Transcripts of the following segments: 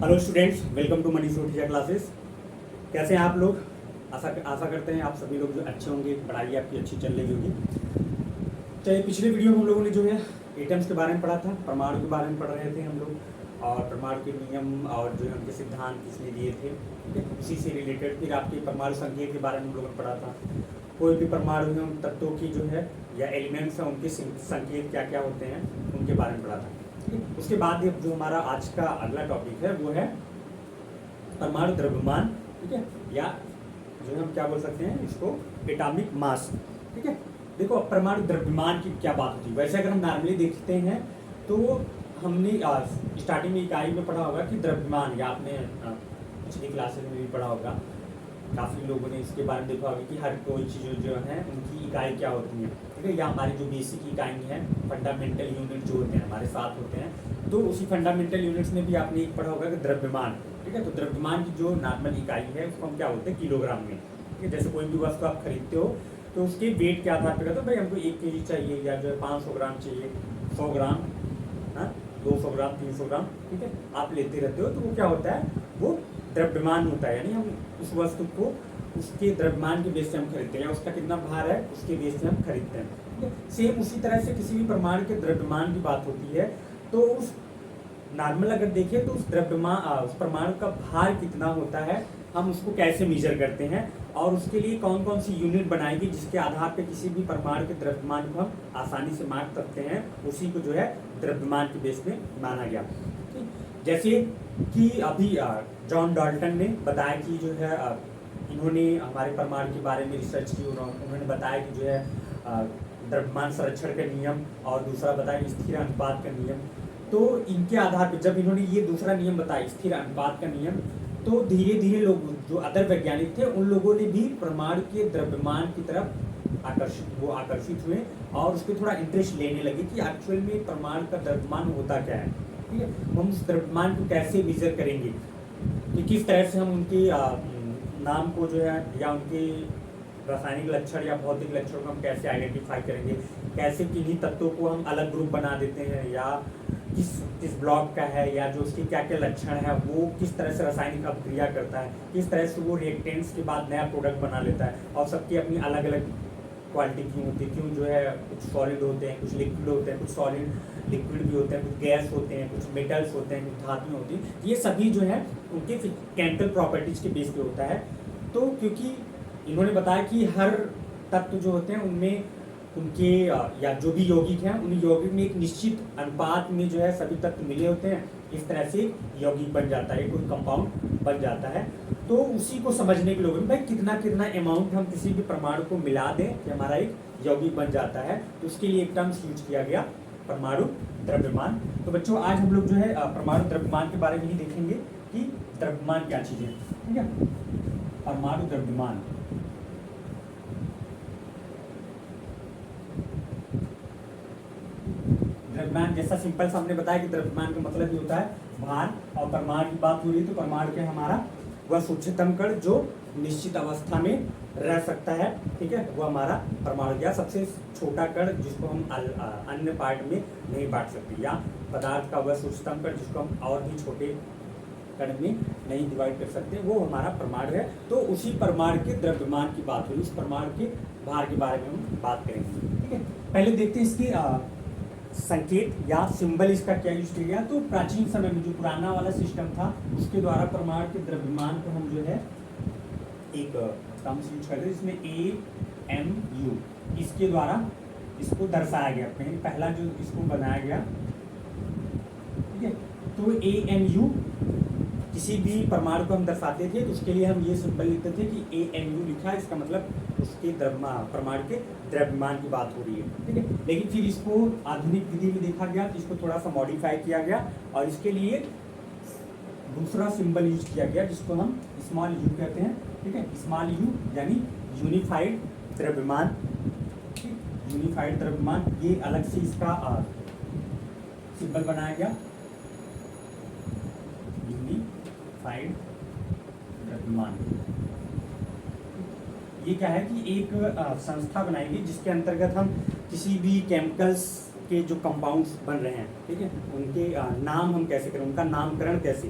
Hello students, welcome to Manish Rotiya classes. कैसे हैं आप लोग? आशा करते हैं आप सभी लोग जो अच्छे होंगे, पढ़ाई आपकी अच्छी चल रही होगी। चाहे पिछले वीडियो में हम लोगों ने जो है एटम्स के बारे में पढ़ा था, परमाणु के बारे में पढ़ रहे थे हम लोग, और परमाणु के नियम और जो है उनके सिद्धांत किसने दिए थे, ठीक है। उसी से रिलेटेड फिर आपके परमाणु संकेत के बारे में हम लोगों ने पढ़ा था। कोई भी परमाणु है उन तत्वों की जो है या एलिमेंट्स हैं उनके संकेत क्या क्या होते हैं उनके बारे में पढ़ा था। उसके बाद जो हमारा आज का अगला टॉपिक है वो है परमाणु द्रव्यमान, ठीक है, या जो है हम क्या बोल सकते हैं इसको एटॉमिक मास, ठीक है। देखो परमाणु द्रव्यमान की क्या बात होती है। वैसे अगर हम नॉर्मली देखते हैं तो हमने स्टार्टिंग में इकाई में पढ़ा होगा कि द्रव्यमान, या आपने पिछली क्लासेस में भी पढ़ा होगा, काफ़ी लोगों ने इसके बारे में देखा होगा कि हर कोई चीज़ जो है उनकी इकाई क्या होती है, ठीक है। या हमारी जो बेसिक इकाई है, फंडामेंटल यूनिट जो होते हैं हमारे साथ होते हैं, तो उसी फंडामेंटल यूनिट्स में भी आपने एक पढ़ा होगा कि द्रव्यमान, ठीक है। तो द्रव्यमान की जो नॉर्मल इकाई है उसको हम क्या बोलते हैं, किलोग्राम में, ठीक है। जैसे कोई भी वस्तु आप खरीदते हो तो उसके वेट के आधार पर कहते हो भाई हमको 1 kg चाहिए, या जो है 500 ग्राम चाहिए, 100 ग्राम, हाँ 200 ग्राम, 300 ग्राम, ठीक है, आप लेते रहते हो। तो वो क्या होता है, वो द्रव्यमान होता है, यानी हम उस वस्तु को उसके द्रव्यमान के बेस से हम खरीदते हैं, या उसका कितना भार है उसके बेस से हम खरीदते हैं, ठीक है। सेम उसी तरह से किसी भी परमाणु के द्रव्यमान की बात होती है, तो उस नॉर्मल अगर देखें तो उस द्रव्यमान उस परमाणु का भार कितना होता है, हम उसको कैसे मेजर करते हैं, और उसके लिए कौन कौन सी यूनिट बनाएगी जिसके आधार पे किसी भी परमाणु के द्रव्यमान को हम आसानी से माप सकते हैं, उसी को जो है द्रव्यमान के बेस में माना गया। जैसे कि अभी जॉन डाल्टन ने बताया कि जो है इन्होंने हमारे परमाणु के बारे में रिसर्च की, उन्होंने बताया कि जो है द्रव्यमान संरक्षण का नियम, और दूसरा बताया स्थिर अनुपात का नियम। तो इनके आधार पर जब इन्होंने ये दूसरा नियम बताया, स्थिर अनुपात का नियम, तो धीरे धीरे लोग जो अदर वैज्ञानिक थे उन लोगों ने भी परमाणु के द्रव्यमान की तरफ आकर्षित हुए और उसके थोड़ा इंटरेस्ट लेने लगे कि एक्चुअल में परमाणु का द्रव्यमान होता क्या है, ठीक है। हम उस द्रव्यमान को कैसे मेजर करेंगे, कि किस तरह से हम उनके नाम को जो है, या उनके रासायनिक लक्षण या भौतिक लक्षणों को हम कैसे आइडेंटिफाई करेंगे, कैसे किन्हीं तत्वों को हम अलग ग्रुप बना देते हैं, या किस ब्लॉक का है, या जो उसके क्या क्या लक्षण है, वो किस तरह से रासायनिक अभिक्रिया करता है, किस तरह से वो रिएक्टेंट्स के बाद नया प्रोडक्ट बना लेता है, और सबकी अपनी अलग अलग क्वालिटी क्यों होती है, क्यों जो है कुछ सॉलिड होते हैं, कुछ लिक्विड होते हैं, कुछ सॉलिड लिक्विड भी होते हैं, कुछ गैस होते हैं, कुछ मेटल्स होते हैं, कुछ धातुएं होती हैं। ये सभी जो है उनके केमिकल प्रॉपर्टीज के बेस पे होता है। तो क्योंकि इन्होंने बताया कि हर तत्व जो होते हैं उनमें उनके या जो भी यौगिक हैं उन यौगिक में एक निश्चित अनुपात में जो है सभी तत्व मिले होते हैं, इस तरह से यौगिक बन जाता है, कोई कंपाउंड बन जाता है। तो उसी को समझने के लोग भाई कितना कितना अमाउंट हम किसी भी परमाणु को मिला दें कि हमारा एक यौगिक बन जाता है, तो उसके लिए एक टर्म्स यूज किया गया, परमाणु द्रव्यमान। तो बच्चों आज हम लोग जो है परमाणु द्रव्यमान के बारे में ही देखेंगे कि द्रव्यमान क्या चीज़ है, ठीक है। परमाणु द्रव्यमान, द्रव्यमान जैसा सिंपल सा हमने बताया कि द्रव्यमान का मतलब ये होता है भार, और परमाणु की बात हो रही है तो परमाणु के हमारा वह सूक्ष्मतम कण जो निश्चित अवस्था में रह सकता है, ठीक है, वो हमारा परमाणु गया। सबसे छोटा कण जिसको हम अन्य पार्ट में नहीं बांट सकते, या पदार्थ का वह सूक्ष्मतम कण जिसको हम और भी छोटे कण में नहीं डिवाइड कर सकते, वो हमारा परमाणु है। तो उसी परमाणु के द्रव्यमान की बात हुई, उस परमाणु के भार के बारे में हम बात करेंगे, ठीक है। पहले देखते हैं इसकी संकेत या सिंबल इसका क्या यूज किया गया। तो प्राचीन समय में जो पुराना वाला सिस्टम था उसके द्वारा परमाणु के द्रव्यमान को हम जो है एक टर्म्स यूज करते हैं, जिसमें AMU इसके द्वारा इसको दर्शाया गया। पहला जो इसको बनाया गया, ठीक है। तो AMU किसी भी परमाणु को हम दर्शाते थे तो उसके लिए हम ये सिंबल लिखते थे कि AMU लिखा है, इसका मतलब उसके परमाणु के द्रव्यमान की बात हो रही है, ठीक है। लेकिन फिर इसको आधुनिक विधि में देखा गया तो इसको थोड़ा सा मॉडिफाई किया गया, और इसके लिए दूसरा सिंबल यूज किया गया जिसको हम स्मॉल u कहते हैं, ठीक है। स्मॉल u यानी यूनिफाइड द्रव्यमान, यूनिफाइड द्रव्यमान, ये अलग से इसका सिंबल बनाया गया, यूनिफाइड द्रव्यमान। ये क्या है कि एक संस्था बनाएगी जिसके अंतर्गत हम किसी भी केमिकल्स के जो कंपाउंड्स बन रहे हैं, ठीक है, उनके नाम हम कैसे करें, उनका नामकरण कैसे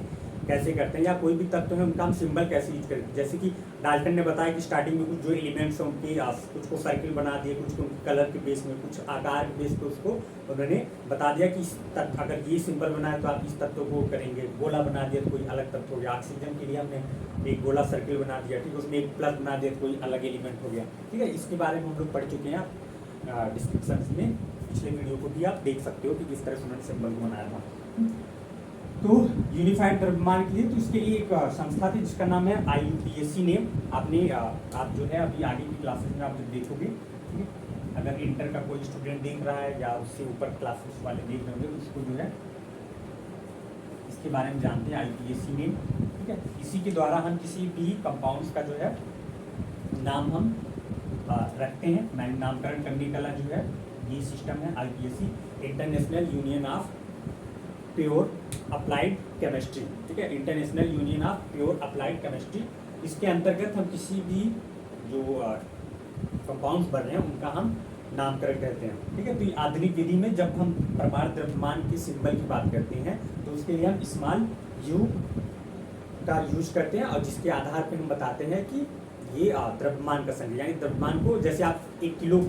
कैसे करते हैं, या कोई भी तत्व है उनका हम सिंबल कैसे यूज करें। जैसे कि डाल्टन ने बताया कि स्टार्टिंग में कुछ जो एलिमेंट्स हैं उनके कुछ को सर्किल बना दिए, कुछ को कलर के बेस में, कुछ आकार के बेस पे उसको उन्होंने बता दिया कि इस तत्व अगर ये सिंबल बना है तो आप इस तत्व को करेंगे। गोला बना दिया तो कोई अलग तत्व हो गया, ऑक्सीजन के लिए हमने एक गोला सर्किल बना दिया, ठीक है, उसमें एक प्लस बना दिया तो कोई अलग एलिमेंट हो गया, ठीक है। इसके बारे में हम लोग पढ़ चुके हैं, डिस्क्रिप्शन में पिछले वीडियो को भी आप देख सकते हो कि किस तरह से उन्होंने सिंबल को बनाया था। तो यूनिफाइड द्रव्यमान के लिए तो इसके लिए एक संस्था थी जिसका नाम है IUPAC नेम। आपने आप जो है अभी आगे की क्लासेस में आप जब देखोगे, ठीक है, अगर इंटर का कोई स्टूडेंट देख रहा है या उससे ऊपर क्लासेस वाले देख रहे होंगे तो उसको जो है इसके बारे में जानते हैं, IUPAC नेम, ठीक है। इसी के द्वारा हम किसी भी कंपाउंड्स का जो है नाम हम रखते हैं, नामकरण करने का जो है ये सिस्टम है IUPAC, international union of pure applied chemistry, ठीक है, international union of pure applied chemistry. इसके अंतर्गत हम किसी भी जो कंपाउंड्स बन रहे हैं उनका हम नामकरण करते हैं, ठीक है। तो आधुनिक विधि में जब हम परमाणु द्रव्यमान के सिंबल की बात करते हैं तो उसके लिए हम स्मॉल u का यूज करते हैं, और जिसके आधार पर हम बताते हैं कि ये द्रव्यमान का संख्या, यानी द्रव्यमान को जैसे आप 1 किलो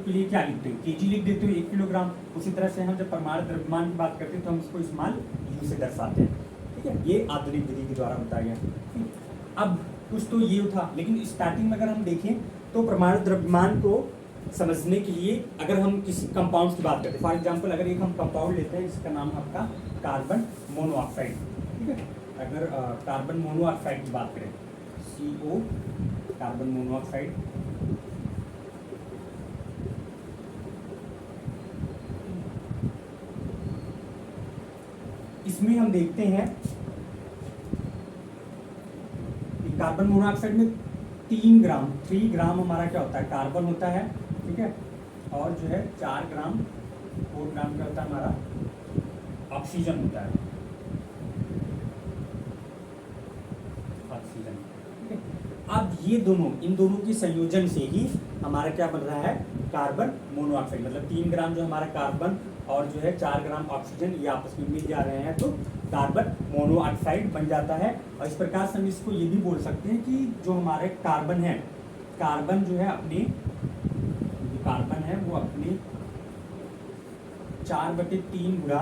के लिए क्या लिखते हो, kg लिख देते हो, 1 किलोग्राम। उसी तरह से हम जब परमाणु द्रव्यमान की बात करते हैं तो हम उसको स्मॉल u से दर्शाते हैं, ठीक है। ये आधुनिक विधि के द्वारा बताया गया। अब कुछ तो ये था, लेकिन स्टार्टिंग में अगर हम देखें तो परमाणु द्रव्यमान को समझने के लिए अगर हम किसी कंपाउंड की बात करते हैं, फॉर एग्जाम्पल अगर एक हम कंपाउंड लेते हैं जिसका नाम है आपका कार्बन मोनोऑक्साइड, ठीक है। अगर कार्बन मोनोऑक्साइड की बात करें, CO कार्बन मोनोऑक्साइड, इसमें हम देखते हैं कि कार्बन मोनोऑक्साइड में 3 ग्राम हमारा क्या होता है, कार्बन होता है, ठीक है, और जो है 4 ग्राम क्या होता है हमारा ऑक्सीजन होता है, ऑक्सीजन, ठीक है। अब ये दोनों, इन दोनों के संयोजन से ही हमारा क्या बन रहा है, कार्बन मोनोऑक्साइड। मतलब 3 ग्राम जो हमारा कार्बन और जो है 4 ग्राम ऑक्सीजन ये आपस में मिल जा रहे हैं तो कार्बन मोनोऑक्साइड बन जाता है। और इस प्रकार से हम इसको ये भी बोल सकते हैं कि जो हमारे कार्बन है, कार्बन जो है अपने, जो कार्बन है वो अपने 4/3 गुणा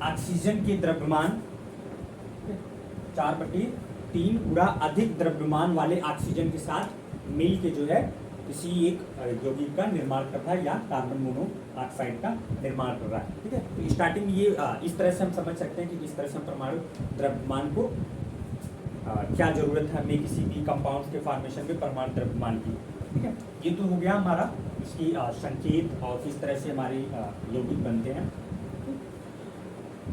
ऑक्सीजन के द्रव्यमान, 4/3 गुणा अधिक द्रव्यमान वाले ऑक्सीजन के साथ मिल के जो है किसी एक यौगिक का निर्माण कर रहा है या कार्बन मोनोऑक्साइड का निर्माण कर रहा है, ठीक है। तो स्टार्टिंग में ये इस तरह से हम समझ सकते हैं कि किस तरह से हम परमाणु द्रव्यमान को क्या जरूरत है हमें किसी भी कंपाउंड के फॉर्मेशन में परमाणु द्रव्यमान की, ठीक है। ये तो हो गया हमारा इसकी संकेत और किस तरह से हमारे यौगिक बनते हैं।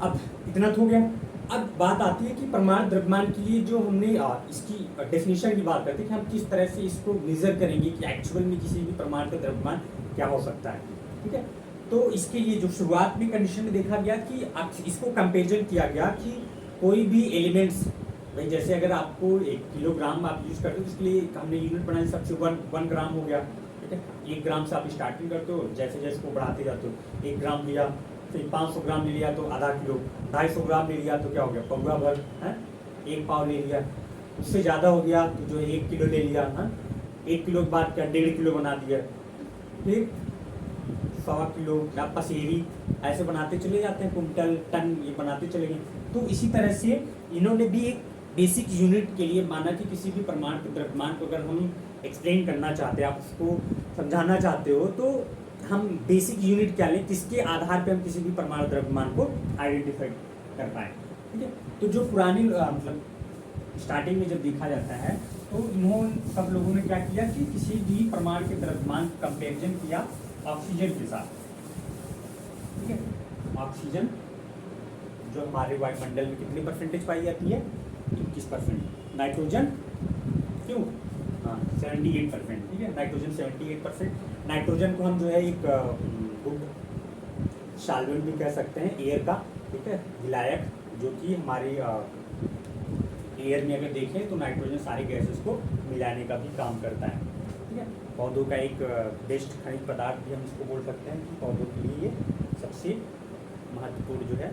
अब इतना तो हो गया। अब बात आती है कि परमाणु द्रव्यमान के लिए जो हमने इसकी डेफिनेशन की बात करते हैं कि हम किस तरह से इसको मेजर करेंगे कि एक्चुअल में किसी भी परमाणु का द्रव्यमान क्या हो सकता है, ठीक है। तो इसके लिए जो शुरुआत में कंडीशन में देखा गया कि इसको कंपेरिजन किया गया कि कोई भी एलिमेंट्स, भाई जैसे अगर आपको 1 किलोग्राम आप यूज करते हो तो इसके लिए हमने यूनिट बनाई, सबसे 1 ग्राम हो गया, ठीक है। 1 ग्राम से आप स्टार्टिंग करते हो, जैसे जैसे को बढ़ाते जाते हो, 1 ग्राम लिया, फिर 500 ग्राम ले लिया तो आधा किलो, 250 ग्राम ले लिया तो क्या हो गया, पौवा भर है, 1 पाव ले लिया, उससे ज़्यादा हो गया तो जो 1 किलो ले लिया, हाँ, 1 किलो के बाद क्या 1.5 किलो बना दिया, फिर 100 किलो या पसेरी, ऐसे बनाते चले जाते हैं, कुंटल टन ये बनाते चले गए। तो इसी तरह से इन्होंने भी एक बेसिक यूनिट के लिए माना कि किसी भी परमाणु के द्रव्यमान को अगर हम एक्सप्लेन करना चाहते हैं, आप उसको समझाना चाहते हो तो हम बेसिक यूनिट क्या लें, किसके आधार पे हम किसी भी परमाणु द्रव्यमान को आइडेंटिफाई कर पाए, ठीक है। तो जो पुरानी मतलब स्टार्टिंग में जब देखा जाता है तो इन्होंने सब लोगों ने क्या किया कि किसी भी परमाणु के द्रव्यमान कंपेरिजन किया ऑक्सीजन के साथ, ठीक है। ऑक्सीजन जो हमारे वायुमंडल में कितनी परसेंटेज पाई जाती है, 21%। नाइट्रोजन क्यों, हाँ 78%, ठीक है। नाइट्रोजन 78%। नाइट्रोजन को हम जो है एक गुड सॉल्वेंट भी कह सकते हैं एयर का, ठीक है, विलायक, जो कि हमारी एयर में अगर देखें तो नाइट्रोजन सारी गैसेस को मिलाने का भी काम करता है, ठीक है। पौधों का एक बेस्ट खनिज पदार्थ भी हम इसको बोल सकते हैं कि पौधों के लिए ये सबसे महत्वपूर्ण जो है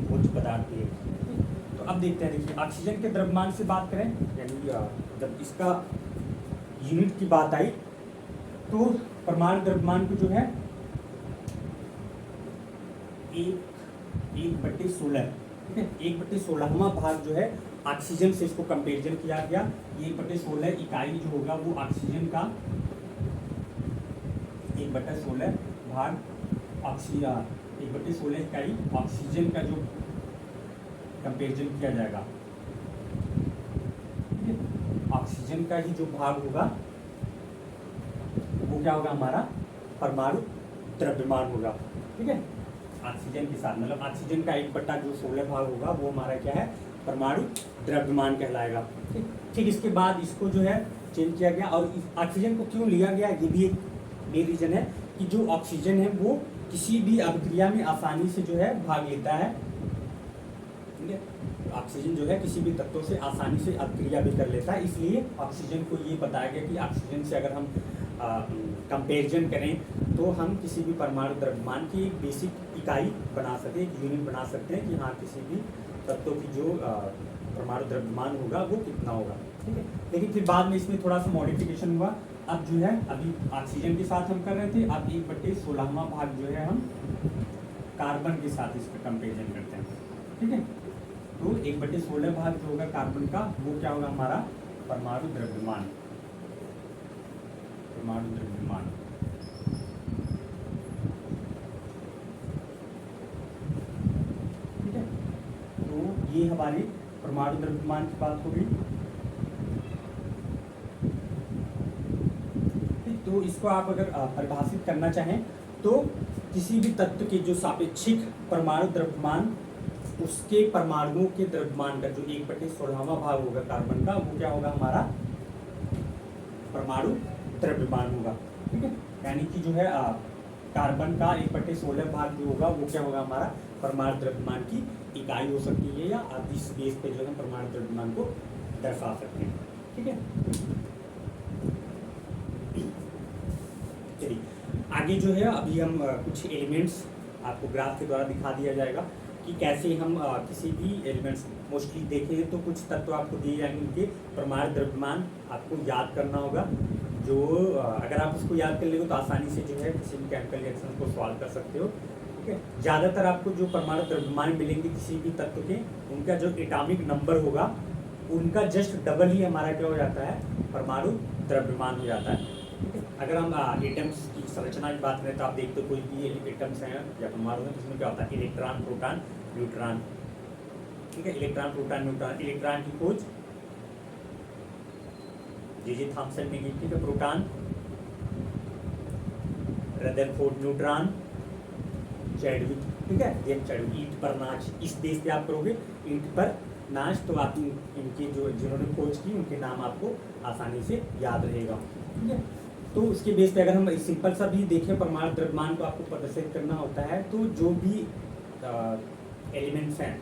भोज्य पदार्थ की है। तो अब देखते हैं, देखिए ऑक्सीजन के द्रव्यमान से बात करें, यानी जब इसका यूनिट की बात आई तो परमाणु द्रव्यमान को जो है 1/16, ठीक है, 1/16वां भाग जो है ऑक्सीजन से इसको कंपेरिजन किया गया। 1/16 इकाई जो होगा वो ऑक्सीजन का 1/16 भाग 1/16 इकाई ऑक्सीजन का जो कंपेरिजन किया जाएगा, ठीक है, ऑक्सीजन का ही जो भाग होगा वो क्या होगा, हमारा परमाणु द्रव्यमान होगा, ठीक है, ऑक्सीजन के साथ, मतलब ऑक्सीजन का 1/16 भाग होगा वो हमारा क्या है, परमाणु द्रव्यमान कहलाएगा। ठीक, इसके बाद इसको जो है चेंज किया गया, और ऑक्सीजन को क्यों लिया गया ये भी एक मेन रीजन है कि जो ऑक्सीजन है वो किसी भी अभिक्रिया में आसानी से जो है भाग लेता है, ठीक है, ऑक्सीजन जो है किसी भी तत्वों से आसानी से अभिक्रिया भी कर लेता है, इसलिए ऑक्सीजन को ये बताया गया कि ऑक्सीजन से अगर हम कंपेरिजन करें तो हम किसी भी परमाणु द्रव्यमान की एक बेसिक इकाई बना सकते हैं, एक यूनिट बना सकते हैं कि हाँ किसी भी तत्व की जो परमाणु द्रव्यमान होगा वो कितना होगा, ठीक है। लेकिन फिर बाद में इसमें थोड़ा सा मॉडिफिकेशन हुआ, अब जो है अभी ऑक्सीजन के साथ हम कर रहे थे, अब 1/16वां भाग जो है हम कार्बन के साथ इसका कंपेरिजन करते हैं, ठीक है। तो 1/16 भाग जो होगा कार्बन का वो क्या होगा, हमारा परमाणु द्रव्यमान, परमाणु द्रव्यमान, ठीक है। तो ये हमारी परमाणु द्रव्यमान की बात हो गई। तो इसको आप अगर परिभाषित करना चाहें तो किसी भी तत्व के जो सापेक्षिक परमाणु द्रव्यमान, उसके परमाणुओं के द्रव्यमान का जो 1/16वां भाग होगा कार्बन का वो क्या होगा, हमारा परमाणु द्रव्यमान होगा, ठीक है। यानी कि जो है कार्बन का 1/16 भाग जो होगा वो क्या होगा, हमारा परमाणु द्रव्यमान की इकाई हो सकती है, या आप इस बेस पे जो है परमाणु द्रव्यमान को दर्शा सकते हैं, ठीक है। चलिए आगे जो है अभी हम कुछ एलिमेंट्स आपको ग्राफ के द्वारा दिखा दिया जाएगा कि कैसे हम किसी भी एलिमेंट्स, मोस्टली देखें तो कुछ तत्व आपको दिए जाएंगे, उनके परमाणु द्रव्यमान आपको याद करना होगा, जो अगर आप उसको याद कर लेंगे तो आसानी से जो है किसी भी केमिकल रिएक्शन को सॉल्व कर सकते हो, ठीक है। ज़्यादातर आपको जो परमाणु द्रव्यमान मिलेंगे किसी भी तत्व के, उनका जो एटॉमिक नंबर होगा उनका जस्ट डबल ही हमारा क्या हो जाता है, परमाणु द्रव्यमान हो जाता है, ठीक है। अगर हम एटम्स की संरचना की बात करें तो आप देखते हो कोई भी एटम्स हैं या परमाणु हैं, जिसमें क्या होता है, इलेक्ट्रॉन, प्रोटॉन, न्यूट्रॉन, ठीक है। इलेक्ट्रॉन, प्रोटॉन, न्यूट्रॉन, इलेक्ट्रॉन की खोज जे थॉमसन ने की, ठीक है। प्रोटॉन रदरफोर्ड, न्यूट्रॉन चैडविक, ठीक है, जेम्स चैडविक, ईंट पर नाच, इस देश पे आप करोगे ईंट पर नाच तो आप इनके जो जिन्होंने खोज की उनके नाम आपको आसानी से याद रहेगा, ठीक है। तो उसके बेस पे अगर हम सिंपल सा भी देखें परमाणु द्रव्यमान को आपको प्रदर्शित करना होता है, तो जो भी एलिमेंट्स हैं,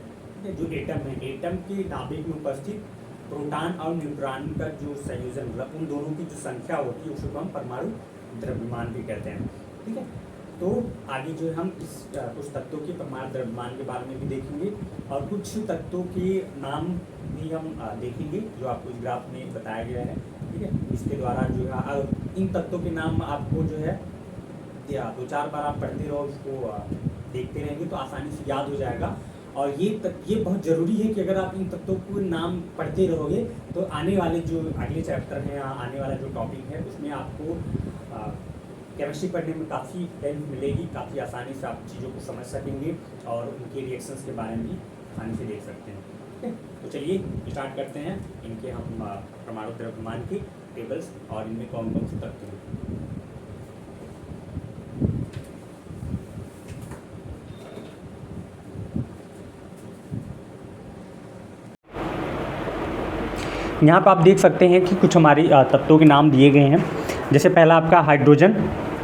जो एटम है, एटम के नाभिक में उपस्थित प्रोटॉन और न्यूट्रॉन का जो संयोजन, मतलब उन दोनों की जो संख्या होती है उसको हम परमाणु द्रव्यमान भी कहते हैं, ठीक है। तो आगे जो हम कुछ तत्वों के परमाणु द्रव्यमान के बारे में भी देखेंगे, और कुछ तत्वों के नाम भी हम देखेंगे जो आपको इस ग्राफ में बताया गया है, ठीक है। इसके द्वारा जो है इन तत्वों के नाम आपको जो है 2-4 बार आप पढ़ते रहो, उसको देखते रहेंगे तो आसानी से याद हो जाएगा। और ये बहुत ज़रूरी है कि अगर आप इन तत्वों को नाम पढ़ते रहोगे तो आने वाले जो अगले चैप्टर हैं, आने वाला जो टॉपिक है उसमें आपको केमिस्ट्री पढ़ने में काफ़ी हेल्प मिलेगी, काफ़ी आसानी से आप चीज़ों को समझ सकेंगे और उनके रिएक्शंस के बारे में भी आसानी से देख सकते हैं, ठीक है। तो चलिए स्टार्ट करते हैं इनके हम परमाणु द्रव्यमान के टेबल्स और इनमें कौन कौन से तत्व हैं। यहाँ पर आप देख सकते हैं कि कुछ हमारे तत्वों के नाम दिए गए हैं। जैसे पहला आपका हाइड्रोजन,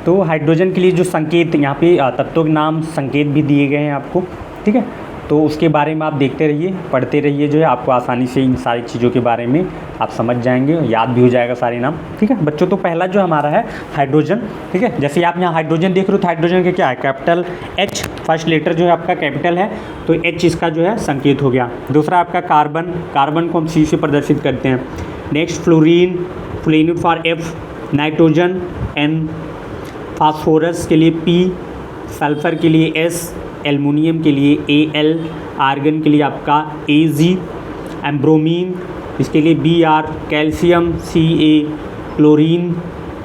तो हाइड्रोजन के लिए जो संकेत यहाँ पे तत्वों के नाम संकेत भी दिए गए हैं आपको, ठीक है। तो उसके बारे में आप देखते रहिए, पढ़ते रहिए, जो है आपको आसानी से इन सारी चीज़ों के बारे में आप समझ जाएंगे, याद भी हो जाएगा सारे नाम। ठीक है बच्चों, तो पहला जो हमारा है हाइड्रोजन। ठीक है, जैसे आप यहाँ हाइड्रोजन देख रहे हो तो हाइड्रोजन का क्या है, कैपिटल H, फर्स्ट लेटर जो है आपका कैपिटल है तो H इसका जो है संकेत हो गया। दूसरा आपका कार्बन, कार्बन को हम C से प्रदर्शित करते हैं। Next fluorine, fluorine for F, nitrogen N, phosphorus के लिए P, सल्फ़र के लिए S, एल्युमिनियम के लिए Al, आर्गन के लिए आपका Ag, एम्ब्रोमीन इसके लिए Br, calcium Ca, chlorine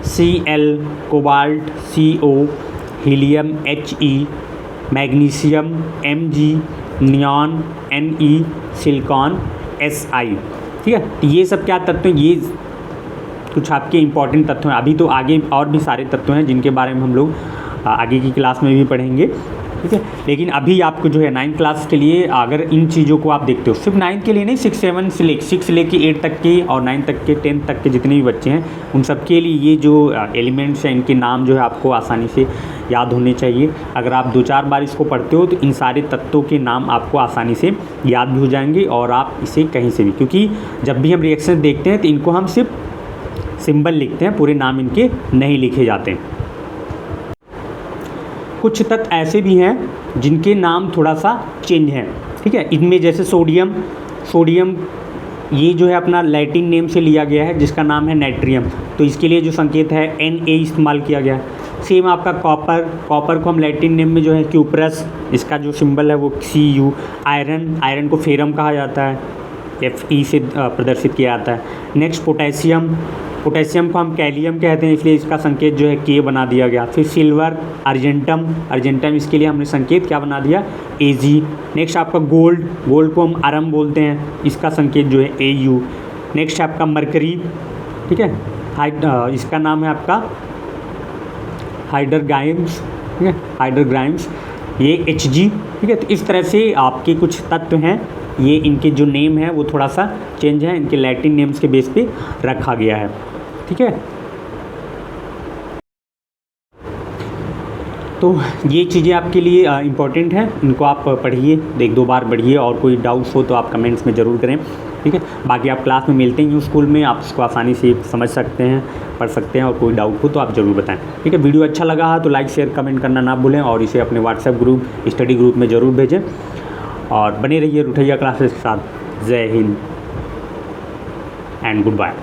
Cl, cobalt Co, helium He, magnesium Mg, neon Ne, silicon Si। ठीक है, तो ये सब क्या तत्व हैं, ये कुछ आपके इंपॉर्टेंट तत्व हैं। अभी तो आगे और भी सारे तत्व हैं जिनके बारे में हम लोग आगे की क्लास में भी पढ़ेंगे। ठीक है, लेकिन अभी आपको जो है 9th क्लास के लिए अगर इन चीज़ों को आप देखते हो, सिर्फ 9th के लिए नहीं, 6 से लेके 8 तक के और 9 तक के 10 तक के जितने भी बच्चे हैं उन सब के लिए ये जो एलिमेंट्स हैं इनके नाम जो है आपको आसानी से याद होने चाहिए। अगर आप 2-4 बार इसको पढ़ते हो तो इन सारे तत्वों के नाम आपको आसानी से याद भी हो जाएंगे और आप इसे कहीं से भी, क्योंकि जब भी हम रिएक्शन देखते हैं तो इनको हम सिर्फ सिंबल लिखते हैं, पूरे नाम इनके नहीं लिखे जाते हैं। कुछ तत्व ऐसे भी हैं जिनके नाम थोड़ा सा चेंज हैं। ठीक है, इनमें जैसे सोडियम, सोडियम ये जो है अपना लैटिन नेम से लिया गया है जिसका नाम है नाइट्रियम, तो इसके लिए जो संकेत है Na इस्तेमाल किया गया है। सेम आपका कॉपर, कॉपर को हम लैटिन नेम में जो है क्यूप्रस, इसका जो सिंबल है वो Cu। आयरन, आयरन को फेरम कहा जाता है, Fe से प्रदर्शित किया जाता है। नेक्स्ट पोटेशियम, पोटेशियम को हम कैलियम कहते हैं इसलिए इसका संकेत जो है K बना दिया गया। फिर सिल्वर, अर्जेंटम, अर्जेंटम इसके लिए हमने संकेत क्या बना दिया, Ag। नेक्स्ट आपका गोल्ड, गोल्ड को हम अरम बोलते हैं, इसका संकेत जो है Au। नेक्स्ट आपका मरकरी, ठीक है, इसका नाम है आपका हाइड्रोग्राइम्स, ठीक है, हाइड्रोग्राइम्स, ये Hg। ठीक है, तो इस तरह से आपके कुछ तत्व हैं, ये इनके जो नेम है वो थोड़ा सा चेंज है, इनके लैटिन नेम्स के बेस पे रखा गया है। ठीक है, तो ये चीज़ें आपके लिए इम्पॉर्टेंट हैं, इनको आप पढ़िए, 1-2 बार पढ़िए और कोई डाउट्स हो तो आप कमेंट्स में ज़रूर करें। ठीक है, बाकी आप क्लास में मिलते ही हो स्कूल में, आप उसको आसानी से समझ सकते हैं, पढ़ सकते हैं और कोई डाउट हो तो आप ज़रूर बताएं। ठीक है, वीडियो अच्छा लगा है तो लाइक शेयर कमेंट करना ना भूलें और इसे अपने व्हाट्सएप ग्रुप, स्टडी ग्रुप में ज़रूर भेजें और बने रहिए रुठैया क्लासेस के साथ। जय हिंद एंड गुड बाय।